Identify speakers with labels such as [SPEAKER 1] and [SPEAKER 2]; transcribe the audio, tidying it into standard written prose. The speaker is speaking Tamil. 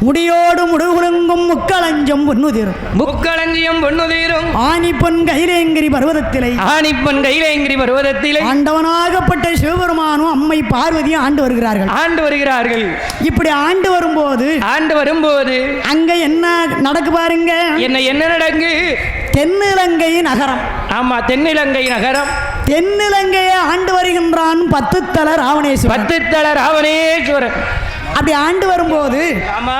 [SPEAKER 1] முடியோடு முடுகுலுங்கும் முக்களஞ்சம் பொன்னுதிரும்
[SPEAKER 2] முக்களஞ்சியம் பொன்னுதீரும்
[SPEAKER 1] ஆணிப்பொன் கைலேங்கிரி பர்வதத்திலே
[SPEAKER 2] ஆணிப்பன் கைலேங்கிரி பருவதத்திலே
[SPEAKER 1] ஆண்டவனாகப்பட்ட சிவபெருமானும் அம்மை பார்வதியும் ஆண்டு வருகிறார்கள்.
[SPEAKER 2] ஆண்டு வருகிறார்கள்.
[SPEAKER 1] இப்படி ஆண்டு வரும்போது அங்க என்ன நடக்கு பாருங்க.
[SPEAKER 2] என்ன நடங்கு?
[SPEAKER 1] தென்னிலங்கை நகரம்.
[SPEAKER 2] ஆமா, தென்னிலங்கை நகரம்.
[SPEAKER 1] தென்னிலங்கையை ஆண்டு வருகின்றான் 10 தல ராவணேஸ்வரன்.
[SPEAKER 2] 10 தல ராவணேஸ்வரன்
[SPEAKER 1] அப்படி ஆண்டு வரும்போது
[SPEAKER 2] ஆமா